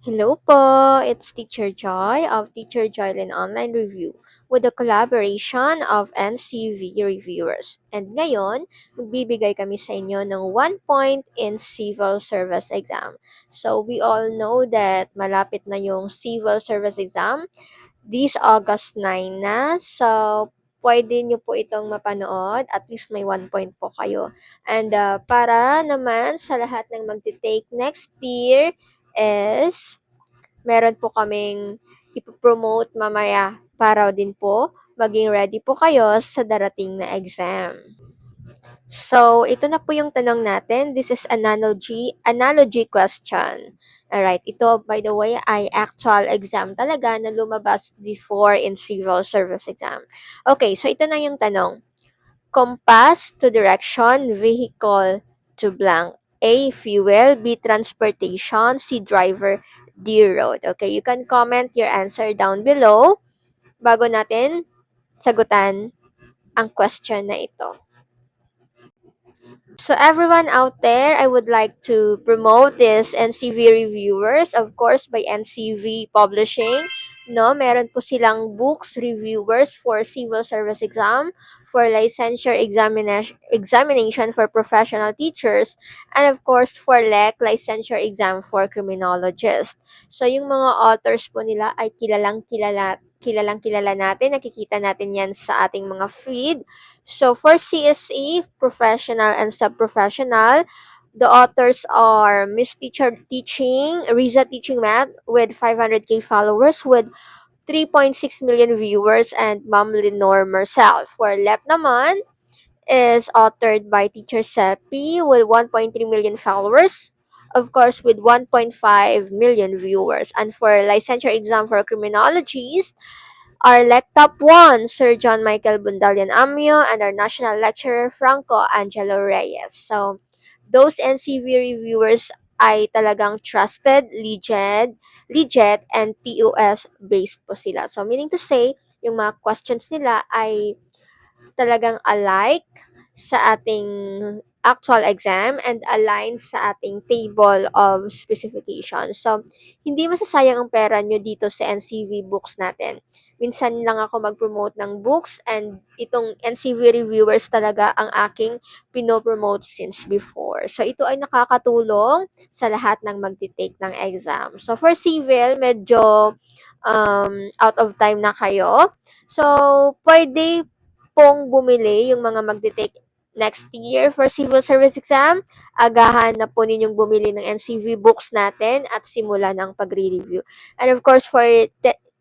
Hello po, it's Teacher Joy of Teacher Joylyn Online Review with the collaboration of NCV Reviewers. And ngayon, magbibigay kami sa inyo ng 1 point in Civil Service Exam. So we all know that malapit na yung Civil Service Exam this August 9 na. So pwede nyo po itong mapanood. At least may 1 point po kayo. And para naman sa lahat ng magte-take next year is meron po kaming ipo-promote mamaya para din po maging ready po kayo sa darating na exam. So, ito na po yung tanong natin. This is analogy question. Alright, ito by the way ay actual exam talaga na lumabas before in civil service exam. Okay, so ito na yung tanong. Compass to direction, vehicle to blank. A, fuel. B, transportation. C, driver. D, road. Okay, you can comment your answer down below bago natin sagutan ang question na ito. So everyone out there, I would like to promote this NCV Reviewers, of course, by NCV Publishing. No, meron po silang books, reviewers for civil service exam, for licensure examination for professional teachers, and of course, for licensure exam for criminologists. So yung mga authors po nila ay kilalang kilala natin, nakikita natin yan sa ating mga feed. So for CSE, professional and sub-professional, the authors are Miss Teacher Teaching, Riza Teaching Math with 500k followers with 3.6 million viewers, and Ma'am Lenore Marcel. For LEP naman is authored by Teacher Seppi with 1.3 million followers, of course with 1.5 million viewers. And for licensure exam for criminologies, our top 1, Sir John Michael Bundalian Amio, and our national lecturer, Franco Angelo Reyes. So, those NCV reviewers ay talagang trusted, legit, and TOS-based po sila. So, meaning to say, yung mga questions nila ay talagang alike sa ating actual exam and aligned sa ating table of specifications. So, hindi masasayang ang pera nyo dito sa NCV books natin. Minsan lang ako mag-promote ng books and itong NCV reviewers talaga ang aking pinopromote since before. So, ito ay nakakatulong sa lahat ng magti-take ng exam. So, for civil, medyo out of time na kayo. So, pwede pong bumili yung mga magte-take next year for civil service exam. Agahan na po ninyong bumili ng NCV books natin at simula ng pagre-review. And of course, for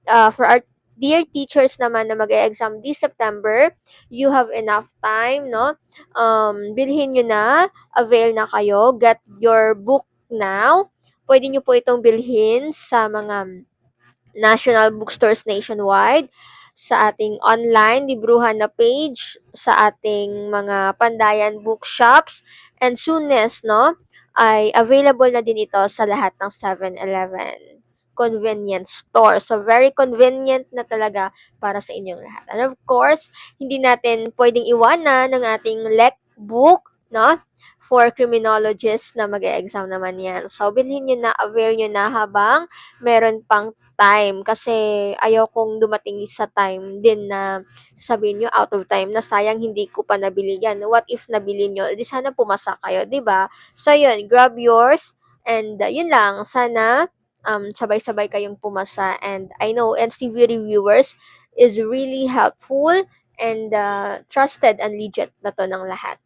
our dear teachers naman na mag-exam this September, you have enough time, no? Bilhin nyo na, avail na kayo, get your book now. Pwede nyo po itong bilhin sa mga national bookstores nationwide, sa ating online libruhan na page, sa ating mga pandayan bookshops, and soonest, no, ay available na din ito sa lahat ng 7-Eleven convenience store. So, very convenient na talaga para sa inyong lahat. And of course, hindi natin pwedeng iwanan ng ating book, no, for criminologists na mag-e-exam naman yan. So, bilhin nyo na, avail nyo na habang meron pang time kasi ayaw kong dumating sa time din na sasabihin nyo out of time na sayang hindi ko pa nabili yan. What if nabili nyo? Di sana pumasa kayo, di ba? So yun, grab yours and yun lang, sana sabay-sabay kayong pumasa, and I know NCV reviewers is really helpful and trusted and legit na to ng lahat.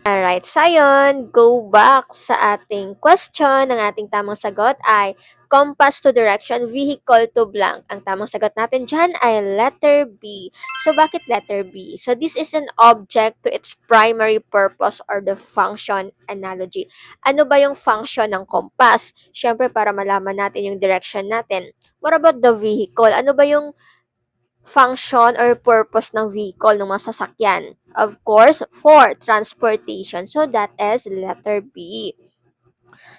Alright, so ayun, go back sa ating question. Ang ating tamang sagot ay compass to direction, vehicle to blank. Ang tamang sagot natin dyan ay letter B. So, bakit letter B? So, this is an object to its primary purpose or the function analogy. Ano ba yung function ng compass? Siyempre, para malaman natin yung direction natin. What about the vehicle? Ano ba yung function or purpose ng vehicle ng mga sasakyan? Of course, for transportation. So, that is letter B.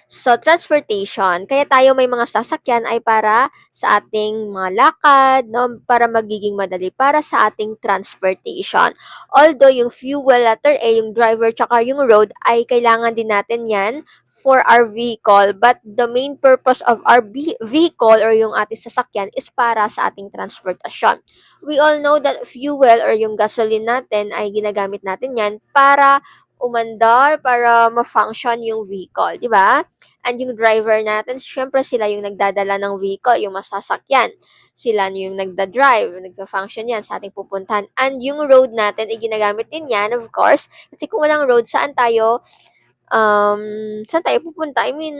So, transportation. Kaya tayo may mga sasakyan ay para sa ating mga lakad, no? Para magiging madali para sa ating transportation. Although yung fuel, letter A, yung driver, tsaka yung road, ay kailangan din natin yan for our vehicle. But the main purpose of our vehicle or yung ating sasakyan is para sa ating transportasyon. We all know that fuel or yung gasoline natin ay ginagamit natin yan para umandar, para ma-function yung vehicle, di ba? And yung driver natin, syempre sila yung nagdadala ng vehicle, yung masasakyan. Sila yung nagda-drive, nagda-function yan sa ating pupuntahan. And yung road natin, ginagamit din yan, of course. Kasi kung walang road, saan tayo pupunta? I mean,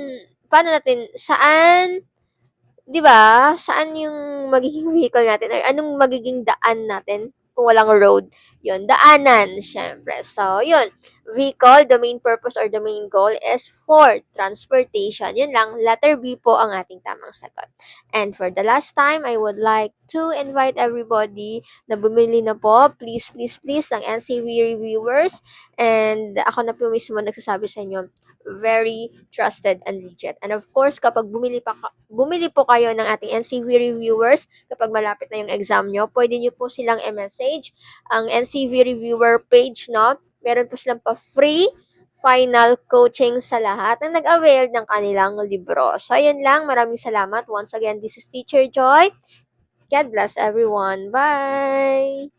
paano natin, saan 'di ba, saan yung magiging vehicle natin or anong magiging daan natin kung walang road? Yun, daanan, syempre. So, yun, vehicle, the main purpose or the main goal is for transportation. Yun lang, letter B po ang ating tamang sagot. And for the last time, I would like to invite everybody na bumili na po, please, please, please, ng NCV reviewers. And ako na po mismo nagsasabi sa inyo, very trusted and legit. And of course, kapag bumili po kayo ng ating NCV reviewers, kapag malapit na yung exam nyo, pwede nyo po silang i-message ang NCV reviewer page, no? Meron po silang pa-free final coaching sa lahat na nag-avail ng kanilang libro. So, ayun lang. Maraming salamat. Once again, this is Teacher Joy. God bless everyone. Bye!